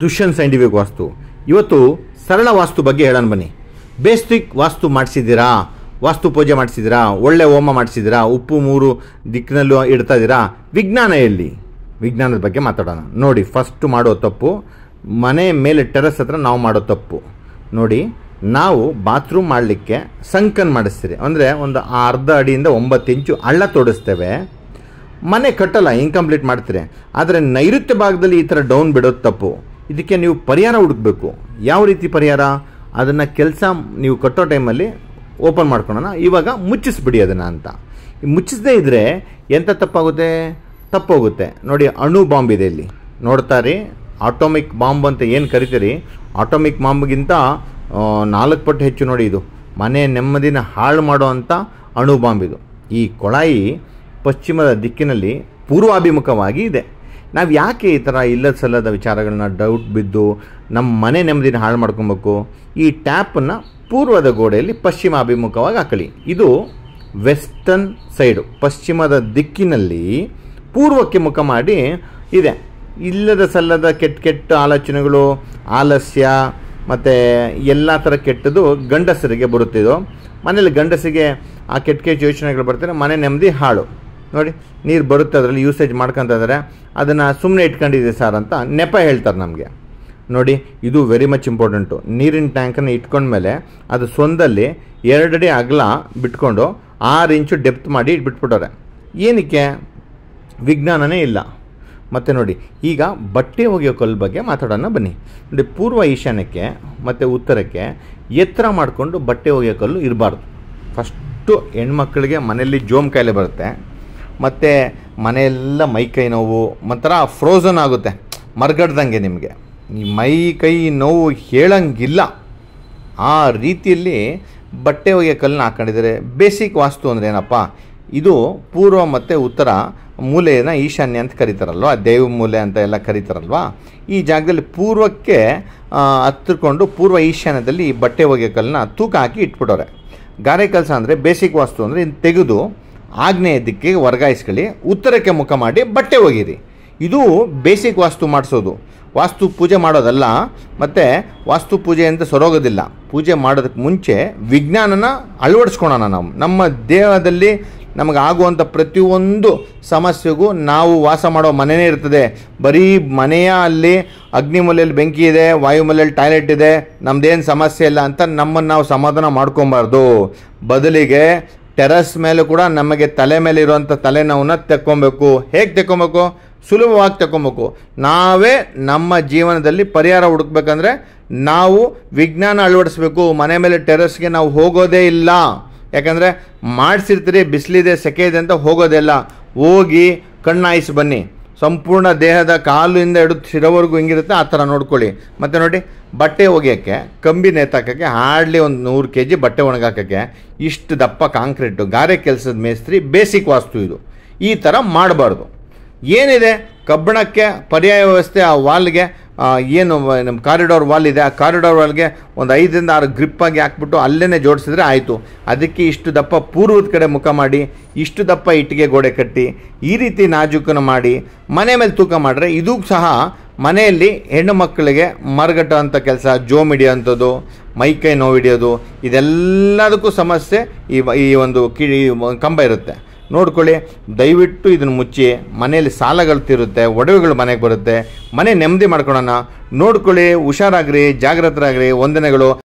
Dushyant scientific ವಾಸ್ತು. ಇವತ್ತು ಸರಳ ವಾಸ್ತು ಬಗ್ಗೆ ಹೇಳೋಣ ಬನ್ನಿ. ಬೇಸಿಕ್ ವಾಸ್ತು ಮಾಡಿಸಿದ್ದೀರಾ, ವಾಸ್ತು ಪೂಜೆ ಮಾಡಿಸಿದ್ದೀರಾ, ಒಳ್ಳೆ ಹೋಮ ಮಾಡಿಸಿದ್ದೀರಾ, ಉಪ್ಪು 3 ದಿಕ್ಕಿನಲ್ಲೂ ಇಡ್ತಾ ಇದ್ದೀರಾ, ವಿಜ್ಞಾನ ಎಲ್ಲಿ? ವಿಜ್ಞಾನದ ಬಗ್ಗೆ ಮಾತಾಡೋಣ. ನೋಡಿ, ಫಸ್ಟ್ ಮಾಡೋ ತಪ್ಪು, ಮನೆ ಮೇಲೆ ಟೆರಸ್ ಹತ್ರ ನಾವು ಮಾಡೋ ತಪ್ಪು. ನೋಡಿ, ನಾವು ಬಾತ್ರೂಮ್ ಮಾಡಲಿಕ್ಕೆ ಸಂಕನ್ ಮಾಡಿಸ್ತೀರಿ, ಅಂದರೆ ಒಂದು ಅರ್ಧ ಅಡಿಯಿಂದ 9 ಇಂಚು ಹಳ್ಳ ತೋಡಿಸ್ತೇವೆ. ಮನೆ ಕಟ್ಟಲ್ಲ, ಇನ್ಕಂಪ್ಲೀಟ್ ಮಾಡ್ತೀರಿ. ಆದರೆ ನೈಋತ್ಯ ಭಾಗದಲ್ಲಿ ಈ ಥರ ಡೌನ್ ಬಿಡೋದು ತಪ್ಪು. ಇದಕ್ಕೆ ನೀವು ಪರಿಹಾರ ಹುಡುಕಬೇಕು. ಯಾವ ರೀತಿ ಪರಿಹಾರ? ಅದನ್ನು ಕೆಲಸ ನೀವು ಕಟ್ಟೋ ಟೈಮಲ್ಲಿ ಓಪನ್ ಮಾಡ್ಕೊಳ್ಳೋಣ, ಇವಾಗ ಮುಚ್ಚಿಸ್ಬಿಡಿ ಅದನ್ನು ಅಂತ. ಮುಚ್ಚಿಸದೇ ಇದ್ದರೆ ಎಂಥ ತಪ್ಪೋಗುತ್ತೆ. ನೋಡಿ, ಅಣು ಬಾಂಬ್ ಇದೆ ಇಲ್ಲಿ, ನೋಡ್ತಾರೆ. ಆಟೋಮಿಕ್ ಬಾಂಬ್ ಅಂತ ಏನು ಕರಿತೀರಿ, ಆಟೋಮಿಕ್ ಬಾಂಬ್ಗಿಂತ 4 ಪಟ್ಟು ಹೆಚ್ಚು. ನೋಡಿ, ಇದು ಮನೆ ನೆಮ್ಮದಿನ ಹಾಳು ಮಾಡೋ ಅಂಥ ಅಣು ಬಾಂಬ್ ಇದು. ಈ ಕೊಳಾಯಿ ಪಶ್ಚಿಮದ ದಿಕ್ಕಿನಲ್ಲಿ ಪೂರ್ವಾಭಿಮುಖವಾಗಿ ಇದೆ. ನಾವು ಯಾಕೆ ಈ ಥರ ಇಲ್ಲದ ಸಲ್ಲದ ವಿಚಾರಗಳನ್ನ ಡೌಟ್ ಬಿದ್ದು ನಮ್ಮ ಮನೆ ನೆಮ್ಮದಿನ ಹಾಳು ಮಾಡ್ಕೊಬೇಕು? ಈ ಟ್ಯಾಪನ್ನು ಪೂರ್ವದ ಗೋಡೆಯಲ್ಲಿ ಪಶ್ಚಿಮ ಅಭಿಮುಖವಾಗಿ ಹಾಕಲಿ. ಇದು ವೆಸ್ಟರ್ನ್ ಸೈಡು, ಪಶ್ಚಿಮದ ದಿಕ್ಕಿನಲ್ಲಿ ಪೂರ್ವಕ್ಕೆ ಮುಖ ಮಾಡಿ ಇದೆ. ಇಲ್ಲದ ಸಲ್ಲದ ಕೆಟ್ಟ ಆಲೋಚನೆಗಳು, ಆಲಸ್ಯ ಮತ್ತು ಎಲ್ಲ ಥರ ಕೆಟ್ಟದ್ದು ಗಂಡಸರಿಗೆ ಬರುತ್ತಿದ್ದು. ಮನೇಲಿ ಗಂಡಸಿಗೆ ಆ ಕೆಟ್ಟ ಯೋಚನೆಗಳು ಬರ್ತಾರೆ, ಮನೆ ನೆಮ್ಮದಿ ಹಾಳು. ನೋಡಿ, ನೀರು ಬರುತ್ತೆ, ಅದರಲ್ಲಿ ಯೂಸೇಜ್ ಮಾಡ್ಕೊತ ಇದ್ದಾರೆ, ಅದನ್ನು ಸುಮ್ಮನೆ ಇಟ್ಕೊಂಡಿದೆ ಸರ್ ಅಂತ ನೆಪ ಹೇಳ್ತಾರೆ ನಮಗೆ. ನೋಡಿ, ಇದು ವೆರಿ ಮಚ್ ಇಂಪಾರ್ಟೆಂಟು. ನೀರಿನ ಟ್ಯಾಂಕನ್ನು ಇಟ್ಕೊಂಡ್ಮೇಲೆ ಅದು ಸೊಂದಲ್ಲಿ 2 ಅಡಿ ಅಗಲ ಬಿಟ್ಕೊಂಡು 6 ಇಂಚು ಡೆಪ್ತ್ ಮಾಡಿ ಇಟ್ಬಿಟ್ಬಿಟ್ಟವ್ರೆ. ಏನಕ್ಕೆ? ವಿಜ್ಞಾನನೇ ಇಲ್ಲ. ಮತ್ತು ನೋಡಿ, ಈಗ ಬಟ್ಟೆ ಒಗೆಯೋ ಕಲ್ಲು ಬಗ್ಗೆ ಮಾತಾಡೋಣ ಬನ್ನಿ. ನೋಡಿ, ಪೂರ್ವ ಈಶಾನ್ಯಕ್ಕೆ ಮತ್ತು ಉತ್ತರಕ್ಕೆ ಎತ್ತರ ಮಾಡಿಕೊಂಡು ಬಟ್ಟೆ ಒಗೆಯೋ ಕಲ್ಲು ಇರಬಾರ್ದು. ಫಸ್ಟು ಹೆಣ್ಮಕ್ಳಿಗೆ ಮನೆಯಲ್ಲಿ ಜೋಮ್ ಕಾಯಿಲೆ ಬರುತ್ತೆ, ಮತ್ತು ಮನೆಯೆಲ್ಲ ಮೈ ಕೈ ನೋವು, ಒಂಥರ ಫ್ರೋಝನ್ ಆಗುತ್ತೆ, ಮರ್ಗಡ್ದಂಗೆ. ನಿಮಗೆ ಈ ಮೈ ಕೈ ನೋವು ಹೇಳಂಗಿಲ್ಲ. ಆ ರೀತಿಯಲ್ಲಿ ಬಟ್ಟೆ ಒಗೆಯೋ ಕಲ್ಲನ್ನ ಹಾಕೊಂಡಿದ್ದಾರೆ. ಬೇಸಿಕ್ ವಾಸ್ತು ಅಂದರೆ ಏನಪ್ಪ? ಇದು ಪೂರ್ವ ಮತ್ತು ಉತ್ತರ ಮೂಲೆಯನ್ನು ಈಶಾನ್ಯ ಅಂತ ಕರೀತಾರಲ್ವ, ದೇವ ಮೂಲೆ ಅಂತ ಎಲ್ಲ ಕರೀತಾರಲ್ವ. ಈ ಜಾಗದಲ್ಲಿ ಪೂರ್ವಕ್ಕೆ ಹತ್ತಿಕೊಂಡು ಪೂರ್ವ ಈಶಾನ್ಯದಲ್ಲಿ ಈ ಬಟ್ಟೆ ಒಗೆಯೋ ಕಲ್ಲನ್ನ ತೂಕ ಹಾಕಿ ಇಟ್ಬಿಟ್ಟವ್ರೆ. ಗಾರೆ ಕೆಲಸ ಅಂದರೆ ಬೇಸಿಕ್ ವಾಸ್ತು ಅಂದರೆ ಇದು ತೆಗೆದು ಆಗ್ನೇಯ ದಿಕ್ಕಿಗೆ ವರ್ಗಾಯಿಸ್ಕೊಳ್ಳಿ, ಉತ್ತರಕ್ಕೆ ಮುಖ ಮಾಡಿ ಬಟ್ಟೆ ಒಗೀರಿ. ಇದು ಬೇಸಿಕ್ ವಾಸ್ತು ಮಾಡಿಸೋದು. ವಾಸ್ತು ಪೂಜೆ ಮಾಡೋದಲ್ಲ, ಮತ್ತು ವಾಸ್ತು ಪೂಜೆ ಅಂತ ಸರೋಗೋದಿಲ್ಲ. ಪೂಜೆ ಮಾಡೋದಕ್ಕೆ ಮುಂಚೆ ವಿಜ್ಞಾನನ ಅಳವಡಿಸ್ಕೊಳೋಣ. ನಮ್ಮ ದೇಹದಲ್ಲಿ ನಮಗೆ ಆಗುವಂಥ ಪ್ರತಿಯೊಂದು ಸಮಸ್ಯೆಗೂ ನಾವು ವಾಸ ಮಾಡೋ ಮನೆಯೇ ಇರ್ತದೆ. ಬರೀ ಮನೆಯ ಅಲ್ಲಿ ಅಗ್ನಿಮೂಲೆಯಲ್ಲಿ ಬೆಂಕಿ ಇದೆ, ವಾಯುಮೂಲೆಯಲ್ಲಿ ಟಾಯ್ಲೆಟ್ ಇದೆ, ನಮ್ಮದೇನು ಸಮಸ್ಯೆ ಇಲ್ಲ ಅಂತ ನಮ್ಮನ್ನು ನಾವು ಸಮಾಧಾನ ಮಾಡ್ಕೊಬಾರ್ದು. ಬದಲಿಗೆ ಟೆರಸ್ ಮೇಲೆ ಕೂಡ ನಮಗೆ ತಲೆ ಮೇಲೆ ಇರುವಂಥ ತಲೆನೋವನ್ನ ತೆಕ್ಕೊಬೇಕು. ಹೇಗೆ ತೆಕ್ಕೊಬೇಕು? ಸುಲಭವಾಗಿ ತೆಕ್ಕೊಬೇಕು. ನಾವೇ ನಮ್ಮ ಜೀವನದಲ್ಲಿ ಪರಿಹಾರ ಹುಡುಕ್ಬೇಕಂದ್ರೆ ನಾವು ವಿಜ್ಞಾನ ಅಳವಡಿಸ್ಬೇಕು. ಮನೆ ಮೇಲೆ ಟೆರಸ್ಗೆ ನಾವು ಹೋಗೋದೇ ಇಲ್ಲ. ಯಾಕಂದರೆ ಮಾಡಿಸಿರ್ತೀರಿ, ಬಿಸಿಲಿದೆ, ಸೆಕೆ ಇದೆ ಅಂತ ಹೋಗೋದೇ ಇಲ್ಲ. ಹೋಗಿ ಕಣ್ಣಾಯಿಸಿ ಬನ್ನಿ. ಸಂಪೂರ್ಣ ದೇಹದ ಕಾಲಿಂದ ಹಿಡಿದು ಶಿರವರೆಗೂ ಹಿಂಗಿರುತ್ತೆ, ಆ ಥರ ನೋಡ್ಕೊಳ್ಳಿ. ಮತ್ತು ನೋಡಿ, ಬಟ್ಟೆ ಒಗೆಯೋಕ್ಕೆ ಕಂಬಿ ನೇತಾಕೋಕ್ಕೆ ಹಾರ್ಡ್ಲಿ ಒಂದು 100 kg ಬಟ್ಟೆ ಒಣಗಾಕೋಕ್ಕೆ ಇಷ್ಟು ದಪ್ಪ ಕಾಂಕ್ರೀಟು, ಗಾರೆ ಕೆಲಸದ ಮೇಸ್ತ್ರಿ. ಬೇಸಿಕ್ ವಾಸ್ತು ಇದು. ಈ ಥರ ಮಾಡಬಾರ್ದು. ಏನಿದೆ ಕಬ್ಬಣಕ್ಕೆ ಪರ್ಯಾಯ ವ್ಯವಸ್ಥೆ? ಆ ವಾಲ್ಗೆ ಏನು ನಮ್ಮ ಕಾರಿಡಾರ್ ವಾಲ್ ಇದೆ, ಆ ಕಾರಿಡಾರ್ ವಾಲ್ಗೆ ಒಂದು 5 ರಿಂದ 6 ಗ್ರಿಪ್ಪಾಗಿ ಹಾಕ್ಬಿಟ್ಟು ಅಲ್ಲೇ ಜೋಡಿಸಿದ್ರೆ ಆಯಿತು. ಅದಕ್ಕೆ ಇಷ್ಟು ದಪ್ಪ ಪೂರ್ವದ ಕಡೆ ಮುಖ ಮಾಡಿ, ಇಷ್ಟು ದಪ್ಪ ಇಟ್ಟಿಗೆ ಗೋಡೆ ಕಟ್ಟಿ, ಈ ರೀತಿ ನಾಜೂಕನ್ನು ಮಾಡಿ ಮನೆ ಮೇಲೆ ತೂಕ ಮಾಡಿದ್ರೆ ಇದು ಸಹ ಮನೆಯಲ್ಲಿ ಹೆಣ್ಣು ಮಕ್ಕಳಿಗೆ ಮರಗಟ್ಟ ಅಂಥ ಕೆಲಸ, ಜೋಮ್ ಹಿಡಿಯೋಂಥದ್ದು, ಮೈಕೈ ನೋವು ಹಿಡಿಯೋದು, ಇದೆಲ್ಲದಕ್ಕೂ ಸಮಸ್ಯೆ ಈ ಒಂದು ಕಂಬ ಇರುತ್ತೆ. ನೋಡ್ಕೊಳ್ಳಿ, ದಯವಿಟ್ಟು ಇದನ್ನು ಮುಚ್ಚಿ. ಮನೆಯಲ್ಲಿ ಸಾಲಗಳು ತೀರುತ್ತೆ, ಒಡವೆಗಳು ಮನೆಗೆ ಬರುತ್ತೆ, ಮನೆ ನೆಮ್ಮದಿ ಮಾಡ್ಕೊಳ್ಳೋಣ. ನೋಡ್ಕೊಳ್ಳಿ, ಹುಷಾರಾಗ್ರಿ, ಜಾಗೃತರಾಗ್ರಿ. ವಂದನೆಗಳು.